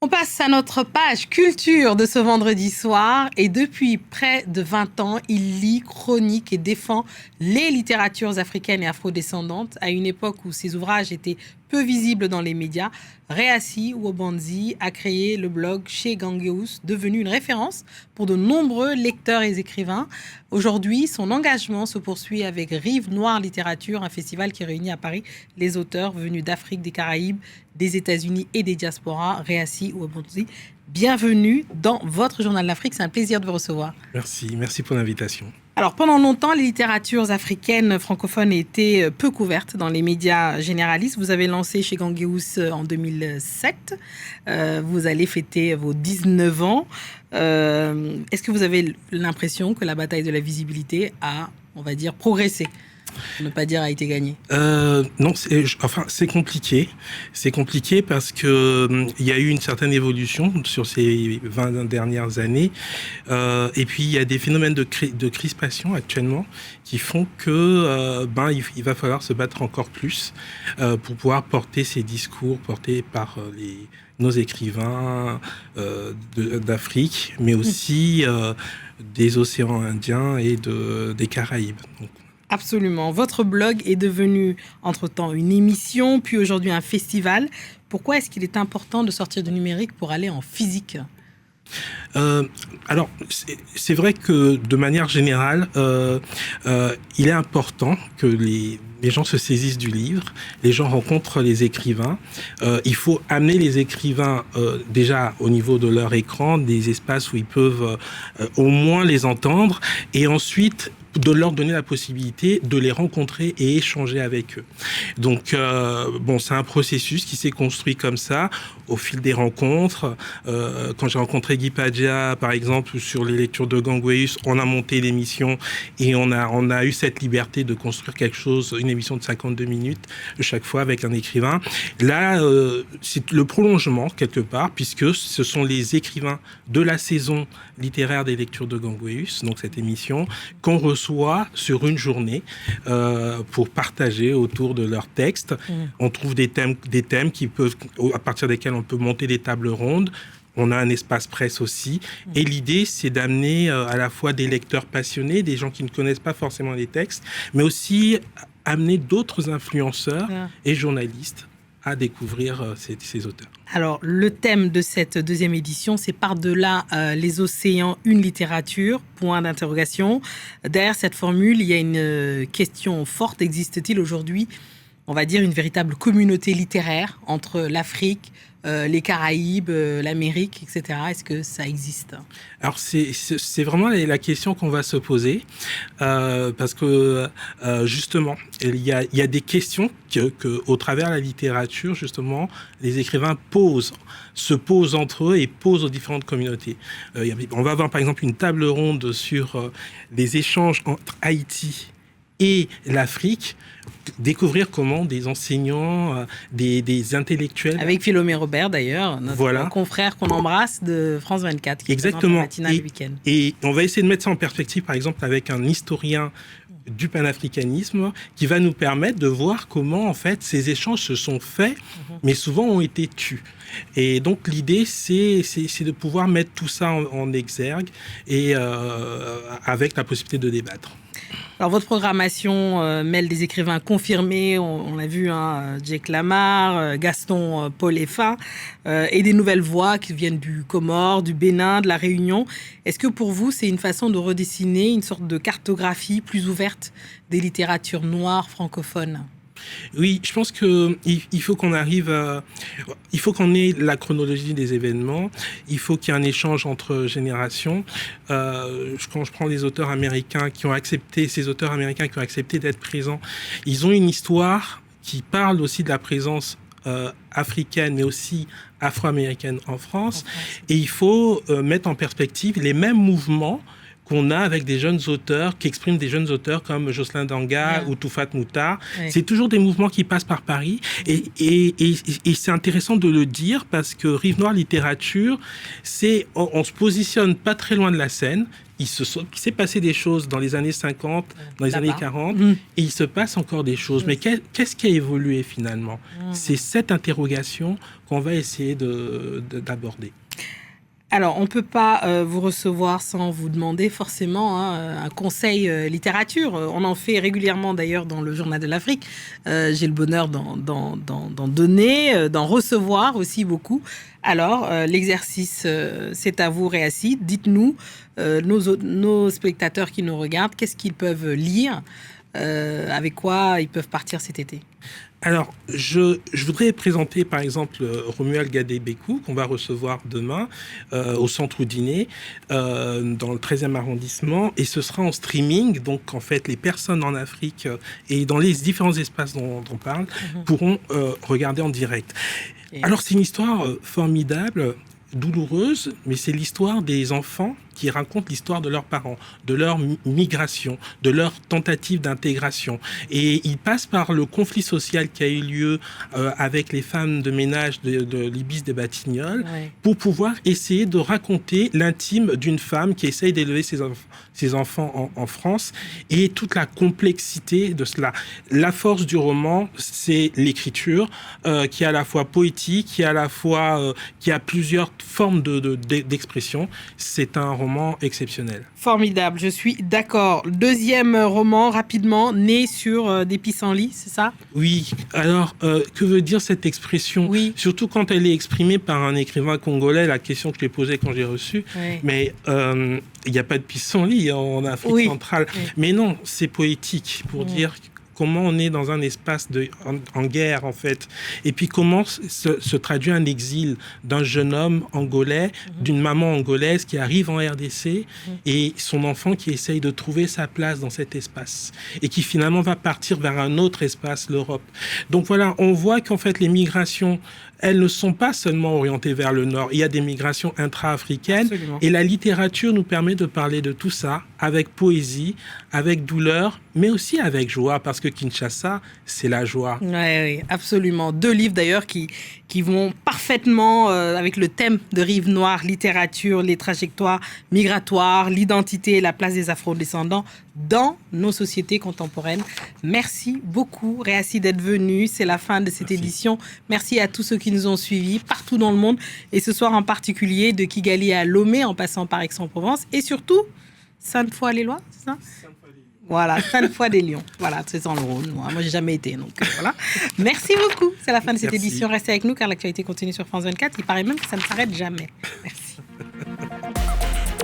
On passe à notre page culture de ce vendredi soir et depuis près de 20 ans, il lit, chronique et défend les littératures africaines et afrodescendantes à une époque où ses ouvrages étaient peu visibles dans les médias. Réassi Ouabanzi a créé le blog Chez Gangeous, devenu une référence pour de nombreux lecteurs et écrivains. Aujourd'hui, son engagement se poursuit avec Rive Noire Littérature, un festival qui réunit à Paris les auteurs venus d'Afrique, des Caraïbes, des États-Unis et des diasporas. Réassi Ouabanzi, bienvenue dans votre Journal d'Afrique. C'est un plaisir de vous recevoir. Merci pour l'invitation. Alors, pendant longtemps, les littératures africaines francophones étaient peu couvertes dans les médias généralistes. Vous avez lancé Chez Gangeous en 2007. Vous allez fêter vos 19 ans. Est-ce que vous avez l'impression que la bataille de la visibilité a, on va dire, progressé ? Pour ne pas dire a été gagné. Non, c'est compliqué. C'est compliqué parce que il y a eu une certaine évolution sur ces 20 dernières années. Et puis, il y a des phénomènes de crispation actuellement qui font que il va falloir se battre encore plus pour pouvoir porter ces discours portés par nos écrivains d'Afrique, mais aussi des océans Indiens et des Caraïbes. Donc, absolument. Votre blog est devenu, entre-temps, une émission, puis aujourd'hui un festival. Pourquoi est-ce qu'il est important de sortir du numérique pour aller en physique ? Alors, c'est vrai que de manière générale, il est important que les gens se saisissent du livre, les gens rencontrent les écrivains. Il faut amener les écrivains déjà au niveau de leur écran, des espaces où ils peuvent au moins les entendre, et ensuite de leur donner la possibilité de les rencontrer et échanger avec eux. Donc, c'est un processus qui s'est construit comme ça, au fil des rencontres. Quand j'ai rencontré Guy Padja, par exemple, sur les lectures de Gangeous, on a monté l'émission et on a eu cette liberté de construire quelque chose, une émission de 52 minutes chaque fois avec un écrivain. Là, c'est le prolongement, quelque part, puisque ce sont les écrivains de la saison littéraire des lectures de Gangeous, donc cette émission, qu'on reçoit sur une journée pour partager autour de leurs textes. On trouve des thèmes qui peuvent, à partir desquels on peut monter des tables rondes. On a un espace presse aussi. Et l'idée, c'est d'amener à la fois des lecteurs passionnés, des gens qui ne connaissent pas forcément les textes, mais aussi amener d'autres influenceurs et journalistes à découvrir ces auteurs. Alors, le thème de cette deuxième édition, c'est par-delà les océans, une littérature, point d'interrogation. Derrière cette formule, il y a une question forte. Existe-t-il aujourd'hui, on va dire, une véritable communauté littéraire entre l'Afrique, les Caraïbes, l'Amérique, etc. Est-ce que ça existe ? Alors, c'est vraiment la question qu'on va se poser, parce que, justement, il y a des questions que, au travers de la littérature, justement, les écrivains se posent entre eux et posent aux différentes communautés. On va avoir, par exemple, une table ronde sur les échanges entre Haïti et l'Afrique, découvrir comment des enseignants, des intellectuels... Avec Philomé Robert, d'ailleurs, notre confrère qu'on embrasse de France 24, qui présente la matinale le week-end. Et on va essayer de mettre ça en perspective, par exemple, avec un historien du panafricanisme, qui va nous permettre de voir comment, en fait, ces échanges se sont faits, mais souvent ont été tus. Et donc, l'idée, c'est de pouvoir mettre tout ça en exergue, et avec la possibilité de débattre. Alors, votre programmation mêle des écrivains confirmés, on l'a vu, Jake Lamar, Gaston Paul-Effa, et des nouvelles voix qui viennent du Comore, du Bénin, de la Réunion. Est-ce que pour vous, c'est une façon de redessiner une sorte de cartographie plus ouverte des littératures noires francophones ? Oui, je pense qu'il faut qu'on il faut qu'on ait la chronologie des événements, il faut qu'il y ait un échange entre générations. Quand je prends les auteurs américains qui ont accepté d'être présents, ils ont une histoire qui parle aussi de la présence africaine, mais aussi afro-américaine en France. Et il faut mettre en perspective les mêmes mouvements qu'on a avec des jeunes auteurs, qui expriment des jeunes auteurs comme Jocelyn Danga ou Toufat Moutar. C'est toujours des mouvements qui passent par Paris. Et c'est intéressant de le dire parce que Rive Noire Littérature, on se positionne pas très loin de la Seine. Il s'est passé des choses dans les années 50, dans les années 40, et il se passe encore des choses. Mais qu'est-ce qui a évolué finalement ? C'est cette interrogation qu'on va essayer d'aborder. Alors, on ne peut pas vous recevoir sans vous demander forcément un conseil littérature. On en fait régulièrement d'ailleurs dans le Journal de l'Afrique. J'ai le bonheur d'en donner, d'en recevoir aussi beaucoup. Alors, l'exercice, c'est à vous, Réacide. Dites-nous, nos spectateurs qui nous regardent, qu'est-ce qu'ils peuvent lire, avec quoi ils peuvent partir cet été ? Alors, je voudrais présenter par exemple Romuald Gadé-Bécou, qu'on va recevoir demain au Centre Oudiné, dans le 13e arrondissement, et ce sera en streaming. Donc, en fait, les personnes en Afrique et dans les différents espaces dont on parle pourront regarder en direct. Alors, c'est une histoire formidable, douloureuse, mais c'est l'histoire des enfants qui racontent l'histoire de leurs parents, de leur migration, de leur tentative d'intégration. Et ils passent par le conflit social qui a eu lieu avec les femmes de ménage de l'Ibis des Batignolles pour pouvoir essayer de raconter l'intime d'une femme qui essaye d'élever ses enfants en France et toute la complexité de cela. La force du roman, c'est l'écriture qui est à la fois poétique, qui a plusieurs formes d'expression. C'est un roman exceptionnel. Formidable, je suis d'accord. Deuxième roman, rapidement, né sur des pissenlits, c'est ça ? Oui. Alors, que veut dire cette expression ? Oui. Surtout quand elle est exprimée par un écrivain congolais, la question que je lui ai posée quand j'ai reçu. Oui. Mais il n'y a pas de pissenlit en Afrique centrale. Oui. Mais non, c'est poétique pour dire comment on est dans un espace en guerre, en fait. Et puis, comment se traduit un exil d'un jeune homme angolais, d'une maman angolaise qui arrive en RDC et son enfant qui essaye de trouver sa place dans cet espace et qui finalement va partir vers un autre espace, l'Europe. Donc voilà, on voit qu'en fait, les migrations, elles ne sont pas seulement orientées vers le nord. Il y a des migrations intra-africaines. Absolument. Et la littérature nous permet de parler de tout ça avec poésie, avec douleur, mais aussi avec joie, parce que Kinshasa, c'est la joie. Oui, absolument. 2 livres d'ailleurs qui vont parfaitement avec le thème de Rive Noire, littérature, les trajectoires migratoires, l'identité et la place des afro-descendants dans nos sociétés contemporaines. Merci beaucoup, Réacide, d'être venu. C'est la fin de cette édition. Merci à tous ceux qui nous ont suivis partout dans le monde et ce soir en particulier de Kigali à Lomé en passant par Aix-en-Provence et surtout Sainte-Foy-les-Lois, c'est ça ? Voilà, Sainte-Foy-des-Lions. Voilà, c'est dans le Rhône. Moi, j'ai jamais été, donc voilà. Merci beaucoup. C'est la fin de cette édition. Restez avec nous car l'actualité continue sur France 24. Il paraît même que ça ne s'arrête jamais. Merci.